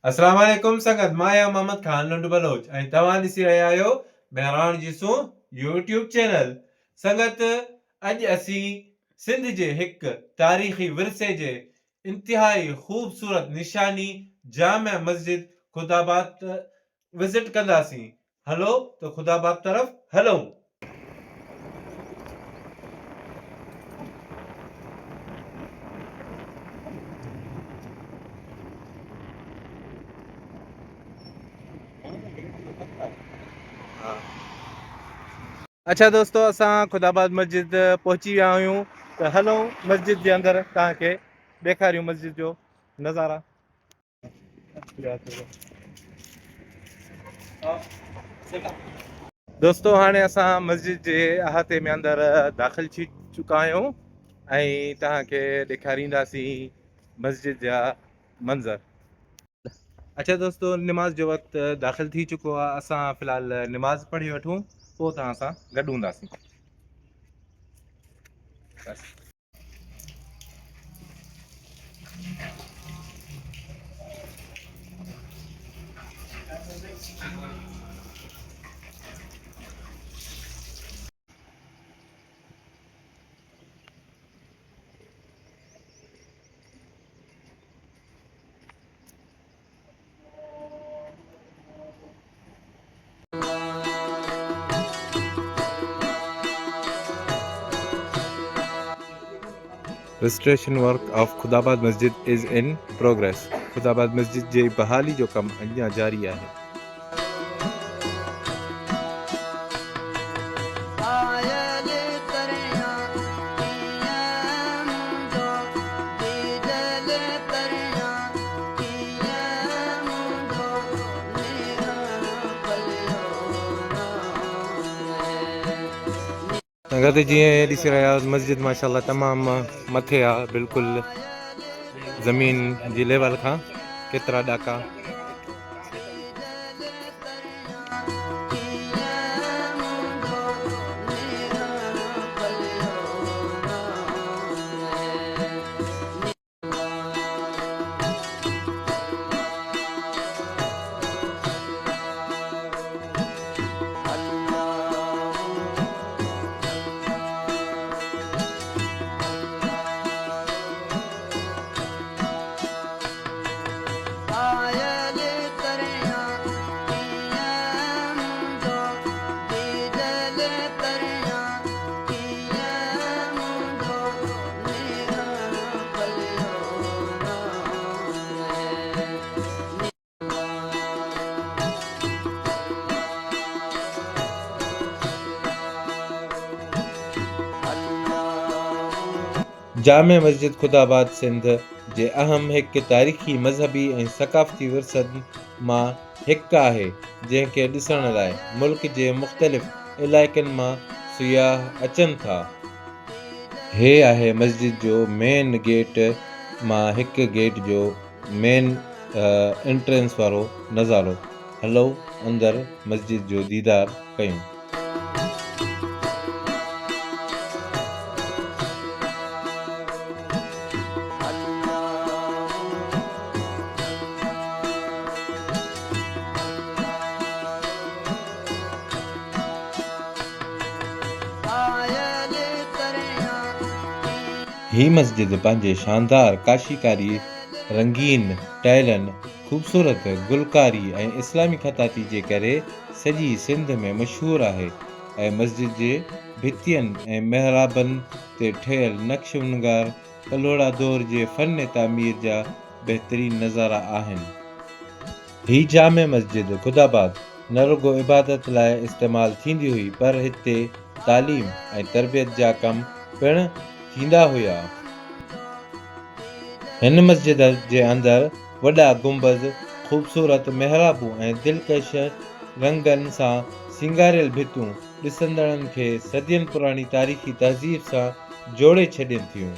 अस्सलाम वालेकुम संगत मां आहियां मोहम्मद ख़ान नंढु बलोच ऐं तव्हां ॾिसी रहिया आहियो बहिराण जिसूं यूट्यूब चैनल। संगत अॼु असीं सिंध जे हिकु तारीख़ी विरसे जे इंतिहाई ख़ूबसूरत निशानी जामिया मस्जिद ख़ुदाबाद विज़िट कंदासीं। हलो त ख़ुदाबाद तरफ़ हलूं। अच्छा दोस्तों, असां ख़ुदाबाद मस्जिद पहुची विया आहियूं त हलूं मस्जिद जे अंदरि तव्हांखे ॾेखारियूं मस्जिद जो नज़ारा। दोस्तों, हाणे असां मस्जिद जे अहाते में अंदरि दाख़िल थी चुका आहियूं ऐं तव्हांखे ॾेखारींदासीं मस्जिद जा मंज़र। अच्छा दोस्तों, निमाज़ जो वक़्तु दाख़िल थी चुको आहे। असां फ़िलहाल निमाज़ पढ़ी वठूं, पोइ तव्हां सां गॾु हूंदासीं। Restoration work of Khudabad Masjid is in progress. Khudabad Masjid जे बहाली जो कम अञा जारी आहे। संगत जीअं ॾिसी रहिया आहियो, मस्जिद माशाल्लाह तमामु मथे आहे, बिल्कुलु ज़मीन जी लेवल खां केतिरा ॾाका। जामिया मस्जिद ख़ुदाबाद सिंध जे अहम हिकु तारीख़ी मज़हबी ऐं सक़ाफ़ती विरसनि मां हिकु आहे, जंहिंखे ॾिसण लाइ मुल्क जे मुख़्तलिफ़ इलाइक़नि मां सियाह अचनि था। हे आहे मस्जिद जो मेन गेट मां हिकु गेट जो मेन एंट्रेंस वारो नज़ारो। हलो अंदरि मस्जिद जो दीदार कयूं। ही मस्जिद पंहिंजे शानदार काशीकारी, रंगीन टाइलनि, ख़ूबसूरत गुलकारी ऐं इस्लामी ख़ताती जे करे सॼी सिंध में मशहूरु आहे ऐं मस्जिद जे भितियुनि ऐं महराबनि ते ठहियल नक्शनुगार कलोड़ा दौर जे फ़न तामीर जा बहितरीन नज़ारा आहिनि। ही जामिया मस्जिद ख़ुदाबाद न रुगो इबादत लाइ इस्तेमालु थींदी हुई, पर हिते तालीम ऐं तरबियत जा कम पिणु थींदा हुआ। हिन मस्जिद जे अंदरि वॾा गुंबज़, ख़ूबसूरत महराबूं ऐं दिलकश रंगनि सां सिंगारियल भितूं ॾिसंदड़नि खे सदियुनि पुराणी तारीख़ी तहज़ीब सां जोड़े छॾनि थियूं।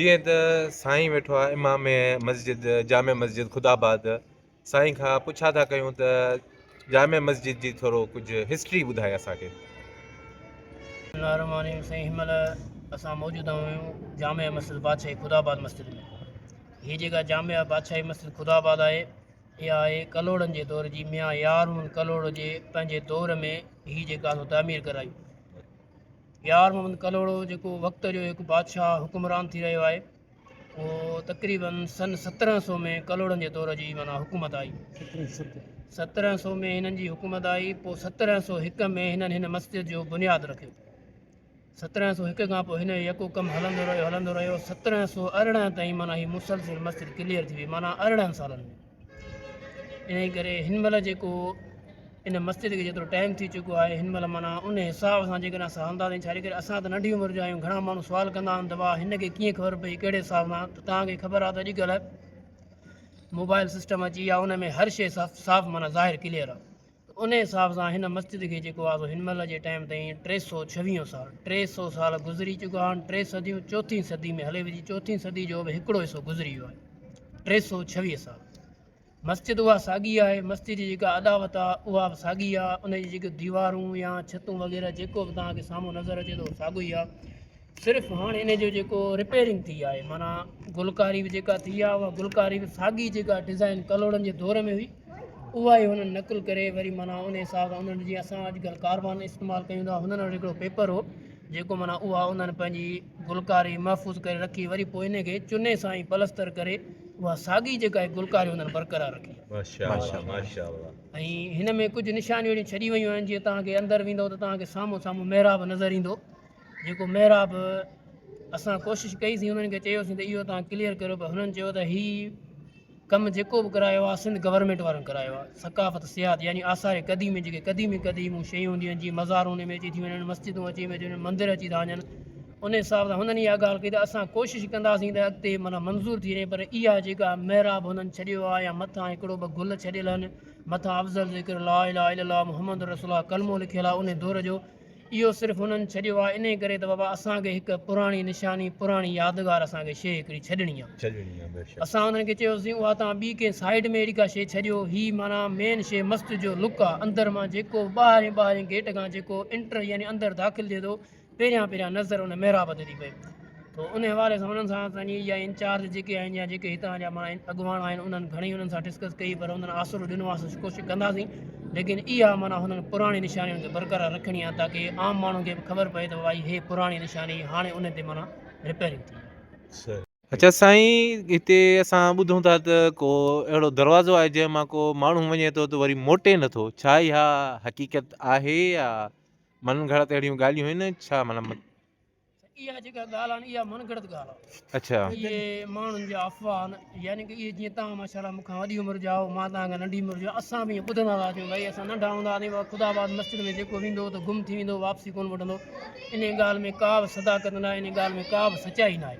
जीअं त साईं वेठो आहे इमाम मस्जिद जामिया मस्जिद ख़ुदाबाद, साईं खां पुछा था कयूं त जामे मस्जिद जी थोरो कुझु हिस्ट्री ॿुधाए असांखे। साईं हिनमहिल असां मौजूदु आहियूं जामिया मस्जिद बादशाही ख़ुदाबाद मस्जिद में। हीअ जेका जामिया बादशाही मस्जिद ख़ुदाबाद आहे इहा आहे कलोड़नि जे दौर जी। मियां यार कलोड़ जे पंहिंजे दौर में हीअ जेका तामीर कराई। यार मोहम्मद कलोड़ो जेको वक़्त जो हिकु बादशाह हुकुमरान थी रहियो आहे, उहो तक़रीबन सन 1700 में कलोड़नि जे दौर जी माना हुकूमत आई। 1700 में हिननि जी हुकूमत आई। पोइ 1701 में हिननि हिन मस्जिद जो बुनियादु रखियो। 1701 खां पोइ हिन जो यको कमु हलंदो रहियो। 1718 ताईं माना हीअ मुसलसिल मस्जिद क्लियर थी वई, माना 18 सालनि में। इन करे हिनमहिल जेको इन मस्जिद खे जेतिरो टाइम थी चुको आहे, हिनमहिल माना उन हिसाब सां जेकॾहिं असां हलंदासीं, छा करे असां त नंढी उमिरि जा आहियूं। घणा माण्हू सुवाल कंदा आहिनि त वाह हिनखे कीअं ख़बर पई, कहिड़े हिसाब सां। त तव्हांखे ख़बर आहे त अॼुकल्ह मोबाइल सिस्टम अची विया, उन में हर शइ साफ़ माना ज़ाहिर क्लियर आहे। उन हिसाब सां हिन मस्जिद खे जेको आहे हिनमहिल जे टाइम ताईं 326 साल 300 साल गुज़री चुका आहिनि। 3 सदियूं चौथीं सदी में हले विझी, चौथीं सदी जो बि हिकिड़ो हिसो गुज़री वियो आहे। 326 साल मस्जिद उहा साॻी आहे। मस्जिद जी जेका अदावत आहे उहा बि साॻी आहे। उनजी जेके दीवारूं या छतूं वग़ैरह जेको बि तव्हांखे साम्हूं नज़र अचे थो साॻियो ई आहे। सिर्फ़ु हाणे इन जो जेको रिपेयरिंग थी आहे, माना गुलकारी बि जेका थी आहे, उहा गुलकारी बि साॻी जेका डिज़ाइन कलोड़नि जे दौर में हुई उहा ई हुननि नकुल करे वरी माना उन हिसाब सां उन्हनि जीअं असां अॼुकल्ह कार्बन इस्तेमालु कयूं था, हुननि वटि हिकिड़ो पेपर हो जेको माना उहा उन्हनि पंहिंजी गुलकारी महफ़ूज़ करे रखी, वरी पोइ इन खे चुने सां ई पलस्तर करे उहा साॻी जेका आहे गुलकारी हुननि बरक़रार रखी। ऐं हिन में कुझु निशानियूं अहिड़ियूं छॾी वियूं आहिनि। जीअं तव्हांखे अंदरि वेंदो त तव्हांखे साम्हूं महिराब नज़र ईंदो। जेको महिराब असां कोशिशि कईसीं, उन्हनि खे चयोसीं त इहो तव्हां क्लियर करियो, पर हुननि चयो त हीउ कमु जेको बि करायो आहे सिंध गवर्नमेंट वारनि करायो आहे। सकाफ़त सियाहत यानी आसार क़दीमी जेके क़दीमूं शयूं हूंदियूं आहिनि, जीअं मज़ारूं उन में अची थी वञनि, मस्जिदूं अची वञनि, मंदर अची था वञनि, उन हिसाब सां हुननि इहा ॻाल्हि कई त असां कोशिशि कंदासीं त अॻिते माना मंज़ूरु थी वञे। पर इहा जेका महिराब हुननि छॾियो आहे या मथां हिकिड़ो ॿ गुल छॾियल आहिनि, मथां अफ़ज़ल ज़िक्र ला इलाहा इल्लल्लाह मुहम्मद रसूलुल्लाह कलमो लिखियलु आहे उन दौर जो, इहो सिर्फ़ु हुननि छॾियो आहे। इन करे त बाबा असांखे हिकु पुराणी निशानी पुराणी यादगार असांखे शइ हिकिड़ी छॾणी आहे। असां हुननि खे चयोसीं उहा तव्हां ॿी कंहिं साइड में अहिड़ी का शइ छॾियो, हीअ माना मेन शइ मस्जिद जो लुक आहे। अंदरि मां जेको ॿाहिरि गेट खां जेको इंटर यानी अंदरि दाख़िल थिए थो, पहिरियां नज़र उन महिराब ते थी पए। तो उन हवाले सां हुननि सां असांजी इहा इंचार्ज जेके आहिनि या जेके हितां जा माना अॻुवान आहिनि, उन्हनि घणेई हुननि सां डिस्कस कई, पर उन्हनि आसिरो ॾिनो आहे कोशिशि कंदासीं। लेकिन इहा माना हुननि पुराणी निशानियुनि खे बरक़रार रखणी आहे ताकी आम माण्हुनि खे बि ख़बर पए त भाई हे पुराणी निशानी हाणे उन ते माना रिपेयरिंग थी। अच्छा साईं, हिते असां ॿुधूं था त को अहिड़ो दरवाज़ो आहे जंहिं मां को माण्हू वञे थो त वरी मोटे नथो, छा इहा हक़ीक़त आहे या मन घड़त अहिड़ियूं ॻाल्हियूं आहिनि छा? माना इहा जेका ॻाल्हि आहे न, इहा मनगढ़ंत ॻाल्हि आहे। अच्छा, इहे माण्हुनि जा अफ़वाह आहिनि। यानी की इहे जीअं तव्हां माशाल्लाह मूंखां वॾी उमिरि जा, मां तव्हांखां नंढी उमिरि जो, असां बि ईअं ॿुधंदा था अचूं। भई असां नंढा हूंदा हुआसीं, ख़ुदाबाद मस्जिद में जेको वेंदो त गुम थी वेंदो, वापसी कोन वठंदो। इन ॻाल्हि में का बि सदाकत न आहे, इन ॻाल्हि में का बि सचाई न आहे।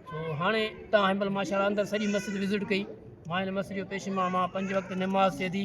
तो हाणे तव्हां हिन महिल माशाल्लाह अंदरि सॼी मस्जिद विज़िट कई, मां हिन मस्जिद जो पेशिमा, मां 5 वक़्त निमाज़ थिए थी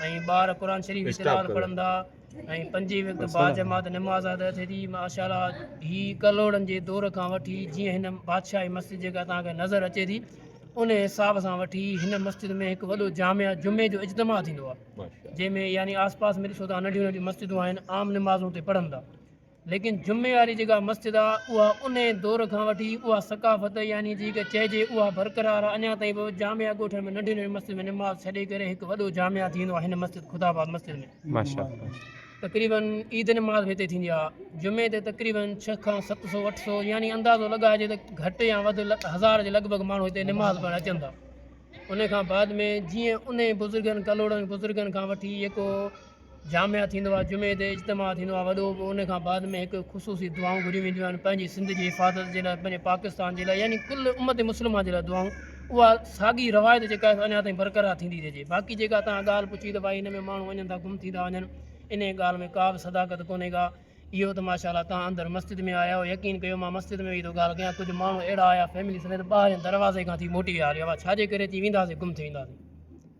ऐं ॿार क़ुर शरीफ़ तिलावत पढ़ंदा ऐं 5 वक़्त बाजमात निमाज़ अदा थिए थी माशाल्लाह। हीअ कलोड़नि जे दौर खां वठी जीअं हिन बादशाही मस्जिद जेका तव्हांखे नज़र अचे थी, उन हिसाब सां वठी हिन मस्जिद में हिकु वॾो जामिया जुमे जो इज्तिमा थींदो आहे, जंहिंमें यानी आस पास में ॾिसो था नंढियूं नंढियूं मस्जिदूं आहिनि, आम निमाज़ूं ते पढ़नि था। लेकिन जुमे वारी जेका मस्जिद आहे उहा उन दौर खां वठी उहा सकाफ़त यानी जेका चइजे उहा बरक़रार आहे। अञा ताईं बि जामिया ॻोठनि में नंढियूं नंढियूं मस्जिद में निमाज़ छॾे करे हिकु वॾो जामिया थींदो आहे हिन मस्जिद ख़ुदाबाद मस्जिद में। माशाअल्लाह। तक़रीबन ईद निमाज़ बि हिते थींदी आहे। जुमे ते तक़रीबन 600 खां 700 800 यानी अंदाज़ो लॻाइजे त घटि या वधि 1000 जे लॻभॻि माण्हू हिते निमाज़ पढ़णु अचनि था। उन खां बाद में जीअं उन बुज़ुर्गनि कलोड़नि बुज़ुर्गनि खां वठी जेको जामिया थींदो आहे, जुमे ते इज्तिमा थींदो आहे वॾो, उन खां बाद में हिकु ख़ुशूसी दुआऊं घुरियूं वेंदियूं आहिनि पंहिंजी सिंध जी हिफ़ाज़त जे लाइ, पंहिंजे पाकिस्तान जे लाइ, यानी कुल उम्मत मुस्लिमा जे लाइ दुआऊं। उहा साॻी रवायत जेका आहे अञा ताईं बरक़रार थींदी रहिजे। बाक़ी जेका तव्हां ॻाल्हि पुछी त भाई हिन में माण्हू वञनि था गुम थी था वञनि, इन ॻाल्हि में का बि सदाकत कोन्हे का। इहो त माशाल्लाह तव्हां अंदरि मस्जिद में आया हो, यकीन कयो मां मस्जिद में वेही थो ॻाल्हि कयां, कुझु माण्हू अहिड़ा आया फैमिली समेत ॿाहिरि दरवाज़े खां थी मोटी विया, अरे छाजे करे थी वेंदासीं गुम थी वेंदासीं।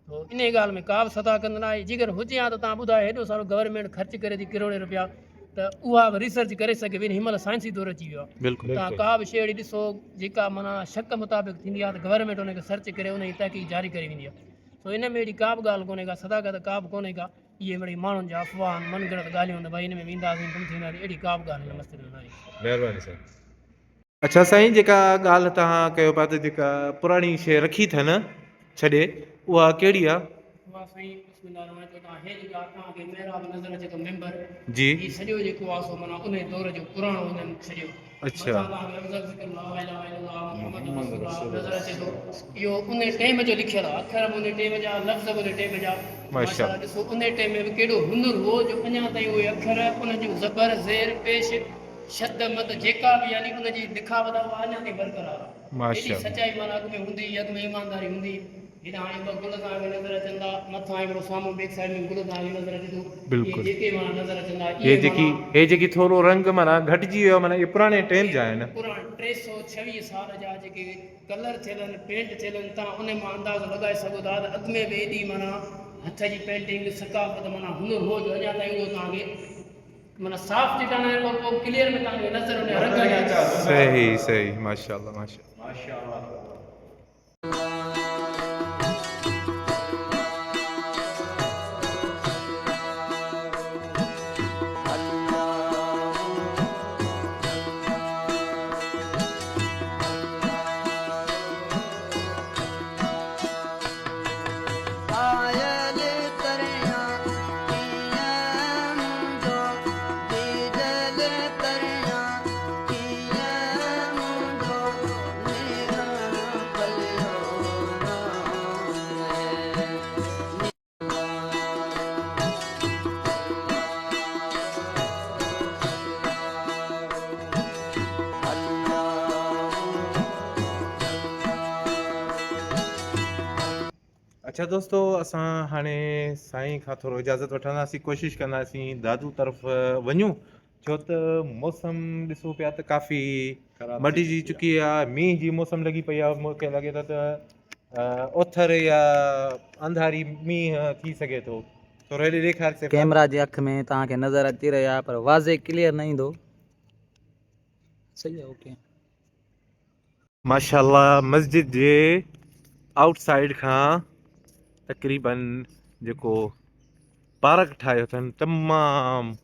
तो इन ॻाल्हि में का बि सदाकत न आहे। जेकर हुजे हा त तव्हां ॿुधायो हेॾो सारो गवर्नमेंट ख़र्च करे थी किरोड़े रुपया, त उहा बि रिसर्च करे सघे। हिन महिल साइंसी दौर अची वियो आहे। तव्हां का बि शइ अहिड़ी ॾिसो जेका माना शक मुताबिक़ थींदी आहे त गवर्नमेंट उनखे सर्च करे उन जी तहक़ीक़ जारी करे वेंदी आहे। सो इन में अहिड़ी का बि ॻाल्हि कोन्हे का, सदाकत का बि कोन्हे का। इहे वरी माण्हुनि जा अफ़वाह आहिनि मनगढ़ंत ॻाल्हियूं त भई हिन में वेंदासीं गुम थींदासीं अहिड़ी का बि ॻाल्हि हिन मस्जिद में न आहे। महिरबानी साईं। अच्छा साईं, जेका ॻाल्हि तव्हां कयो पिया त जेका पुराणी शइ रखी अथनि छॾे, उहा कहिड़ी आहे? वाह साईं, बिस्मिल्लाह रहमान रहीम। तव्हां हे जेका तव्हांखे महिराब नज़र अचे थो मेंबर, जी। ही सॼो जेको आहे सो माना उन दौर जो पुराणो हुननि सॼो अच्छा। मथां तव्हांखे अफ़ज़ल ज़िक्र ला इलाहा इल्लल्लाह मुहम्मद रसूलुल्लाह नज़र अचे थो। इहो उन टाइम जो लिखियलु आहे, अखर बि उन टाइम जा, लफ़्ज़ बि उन टाइम जा। माशाअल्लाह ॾिसो उन टाइम में बि कहिड़ो हुनुर हो जो अञा ताईं उहे अखर, उन जूं ज़बर ज़ेर पेश शद मद जेका बि यानी उनजी लिखावट उहा अञा ताईं बरक़रार आहे। एॾी सचाई माना अॻ में हूंदी, अॻ में ईमानदारी हूंदी। हेॾा हाणे ॿ गुल तव्हांखे नज़र अचनि था, मथां हिकिड़ो साम्हूं बैक साइड में गुल तव्हांखे नज़र अचे थो। इहे जेके माना नज़र अचनि था हे जेकी थोरो रंग माना घटिजी वियो, माना इहे पुराणे टाइम जा आहिनि। पुराणा 326 साल जा जेके कलर थियल आहिनि, पेंट थियल आहिनि, तव्हां उन मां अंदाज़ो लॻाए सघो था त अॻ में बि एॾी माना हथ जी पेंटिंग सकाफ़त माना हुनुर हो जो अञा ताईं उहो तव्हांखे माना साफ़ चिटा न आहिनि, पोइ क्लियर में तव्हांखे नज़र उन रंग जा। सही सही, माशाअल्लाह माशाअल्लाह। अच्छा दोस्तो, असां हाणे साईं खां थोरो इजाज़त वठंदासीं, कोशिशि कंदासीं दादू तरफ़ वञूं, छो त मौसम ॾिसो पिया त काफ़ी मटिजी चुकी आहे, मींहं जी मौसम लॻी पई आहे। मूंखे लॻे थो त ओथर या अंधारी मींहं थी सघे थो। थोरो हेॾे ॾेखार से कैमरा जी अख में तव्हांखे नज़र अची रहिया, पर वाज़े क्लियर न ईंदो। सही आहे, ओके। माशाअल्लाह, मस्जिद जे आउटसाइड खां तक़रीबन जेको पार्क ठाहियो अथनि तमामु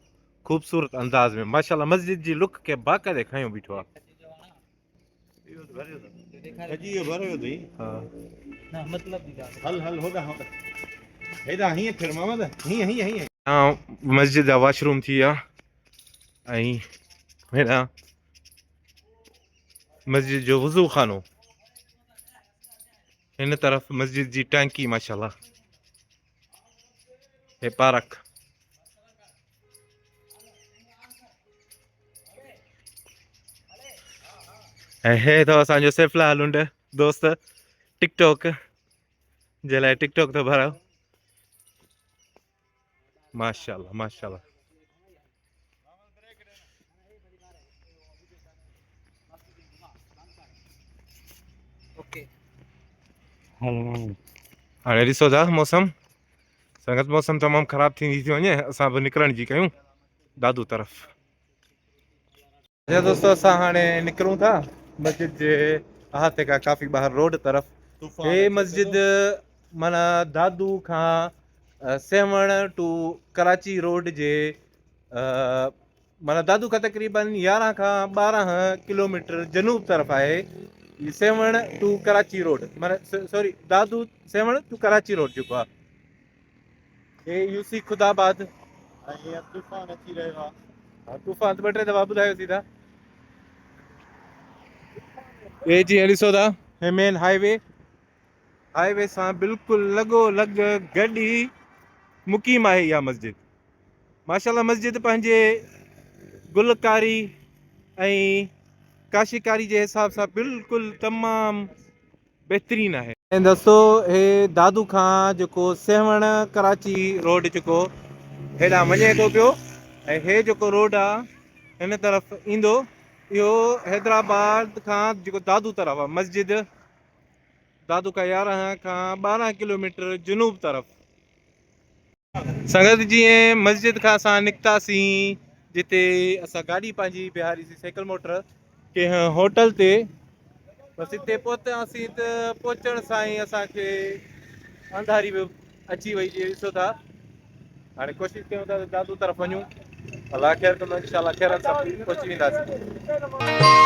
ख़ूबसूरत अंदाज़ में, माशाअल्लाह मस्जिद जी लुक खे बाक़ाइदे खयो बीठो आहे। मस्जिद जा वॉशरूम थी विया, ऐं हेॾां मस्जिद जो वज़ू खानो, हिन तरफ़ मस्जिद जी टंकी, माशाअल्लाह हे पार्क। ऐं हे अथव असांजो सैफला लुंड दोस्त, टिकटॉक जे लाइ टिकटॉक थो भरायो। माशाअल्लाह माशाअल्लाह। हाणे ॾिसो था मौसम, संगत मौसम तमामु ख़राबु थींदी थी वञे, असां बि निकिरण जी कयूं दादू तरफ़। अच्छा दोस्तो, असां हाणे निकिरूं था मस्जिद जे अहाते खां काफ़ी ॿाहिरि रोड तरफ़। हे मस्जिद माना दादू खां सेवण टू कराची रोड जे माना दादू खां तक़रीबन 11 खां 12 किलोमीटर जनूब तरफ़ आहे। सेवण टू कराची रोड, माना सॉरी दादू सेवण टू कराची रोड जेको आहे, हे यूसी खुदाबाद। तूफ़ान अची रहियो आहे, तूफ़ान 2-3 दफ़ा ॿुधायोसीं था। ये जी ॾिसो था, हे मेन हाईवे सां बिल्कुलु लॻो गॾु ई मुक़ीम आहे इहा मस्जिद। माशाअल्लाह मस्जिद पंहिंजे गुलकारी ऐं काशीकारी जे हिसाब सां बिल्कुलु तमामु बहितरीनु आहे। ऐं दोस्तो, हे दादू खां जेको सेवण कराची रोड जेको हेॾां वञे थो पियो, ऐं हे जेको रोड आहे हिन तरफ़ ईंदो, इहो हैदराबाद खां जेको दादू तरफ़ आहे, मस्जिद दादू खां 11 खां 12 किलोमीटर जनूब तरफ़। संगत जीअं मस्जिद खां असां निकितासीं, जिते असां गाॾी पंहिंजी बिहारीसीं साइकिल मोटर कंहिं होटल ते, बसि हिते पहुतासीं त पहुचण सां ई असांखे अंधारी बि अची वई। ॾिसो था हाणे कोशिशि कयूं था त दादू तरफ़ वञूं अलाह ख़ैर कंदो इंशाल्लाह ख़ैर सां पहुची वेंदासीं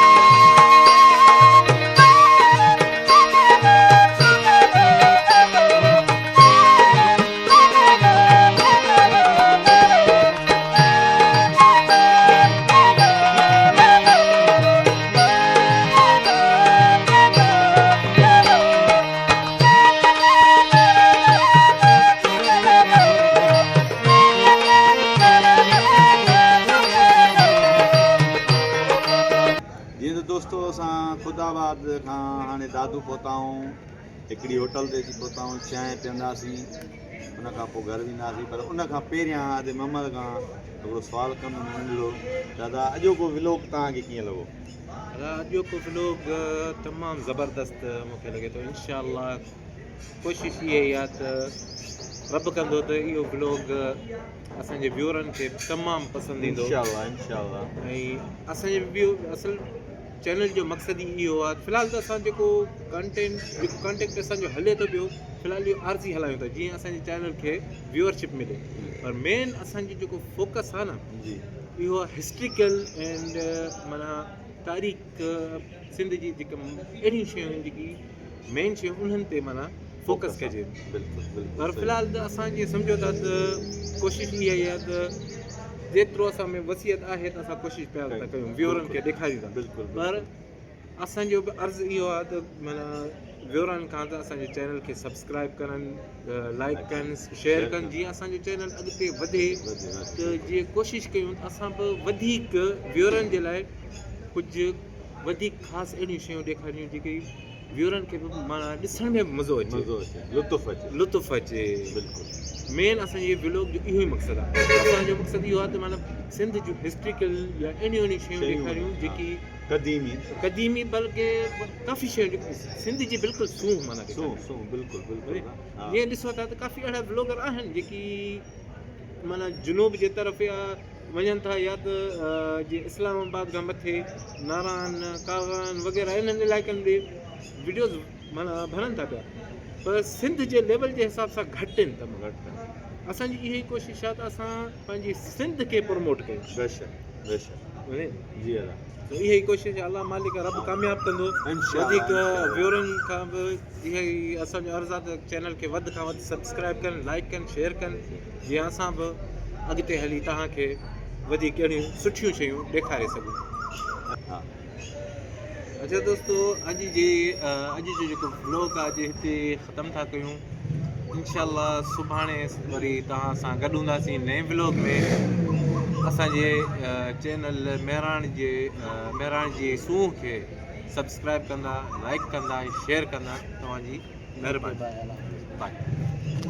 जीअं त दोस्तो असां ख़ुदाबाद खां हाणे दादू पहुता आहियूं हिकिड़ी होटल ते अची पहुता आहियूं चांहि पीअंदासीं उन खां पोइ घर वेंदासीं पर उन खां पहिरियां अॼु मोहम्मद खां हिकिड़ो सुवालु कंदो नंढिड़ो दादा अॼोको व्लॉग तव्हांखे कीअं लॻो अॼोको व्लॉग तमामु ज़बरदस्त मूंखे लॻे थो इंशाल्लाह कोशिशि इहा ई आहे त रब कंदो त इहो व्लॉग असांजे व्यूअरनि खे तमामु पसंदि ईंदो इंशाल्लाह इंशाल्लाह ऐं असांजे व्यू असल चैनल जो मक़सदु ई इहो आहे फ़िलहालु त असां जेको कंटेंट असांजो हले थो पियो फ़िलहालु इहो आरज़ी हलायूं था जीअं असांजे चैनल खे व्यूअरशिप मिले पर मेन असांजो जेको फोकस आहे न जी इहो आहे हिस्ट्रिकल एंड माना तारीख़ सिंध जी जेका अहिड़ियूं शयूं जेकी मेन शयूं उन्हनि ते माना फोकस कजे बिल्कुलु बिल्कुलु पर फ़िलहालु त असां जीअं सम्झो था त कोशिशि इहा ई आहे त जेतिरो असां में वसियत आहे त असां कोशिशि पिया था कयूं व्यूअरनि खे ॾेखारियूं था बिल्कुलु पर असांजो बि अर्ज़ु इहो आहे त माना व्यूअरनि खां त असांजे चैनल खे सब्सक्राइब करनि लाइक कनि शेयर कनि जीअं असांजो चैनल अॻिते वधे त जीअं कोशिशि कयूं त असां बि वधीक व्यूअरनि जे लाइ कुझु वधीक ख़ासि अहिड़ियूं शयूं ॾेखारियूं जेके व्यूअरनि खे बि माना ॾिसण में बि मज़ो अचे लुत्फ़ अचे बिल्कुलु मेन असांजे व्लॉग जो इहो ई मक़सदु आहे असांजो मक़सदु इहो आहे त माना सिंध जूं हिस्ट्रिकल या अहिड़ियूं शयूं ॾेखारियूं जेकी क़दीमी बल्कि काफ़ी शयूं जेकी सिंध जी बिल्कुलु सूंह माना बिल्कुलु जीअं ॾिसो था त काफ़ी अहिड़ा व्लॉगर आहिनि जेकी माना जुनूब जे तरफ़ या वञनि था या त जीअं इस्लामाबाद खां मथे नारायण कागान वग़ैरह इन्हनि इलाइक़नि में वीडियोज़ माना भरनि था पिया पर सिंध जे लेवल जे हिसाब सां घटि आहिनि तमामु घटि असांजी इहा ई कोशिशि आहे त असां पंहिंजी सिंध खे प्रमोट कयूं जी त इहा ई कोशिशि अलाह मालिक रब कामयाबु कंदो वधीक व्यूअरनि खां बि इहा ई असांजो अर्ज़ु आहे त चैनल खे वधि खां वधि सब्सक्राइब कनि लाइक कनि शेयर कनि जीअं असां बि अॻिते हली तव्हांखे वधीक अहिड़ियूं सुठियूं शयूं ॾेखारे सघूं हा अच्छा दोस्तो अॼु जो जेको व्लॉग आहे अॼु हिते ख़तमु था कयूं इंशाल्लाह सुभाणे वरी तव्हां सां गॾु हूंदासीं नए व्लॉग में असांजे चैनल महिराण जी सूंह खे सब्सक्राइब कंदा लाइक कंदा शेयर कंदा तव्हांजी महिरबानी बाय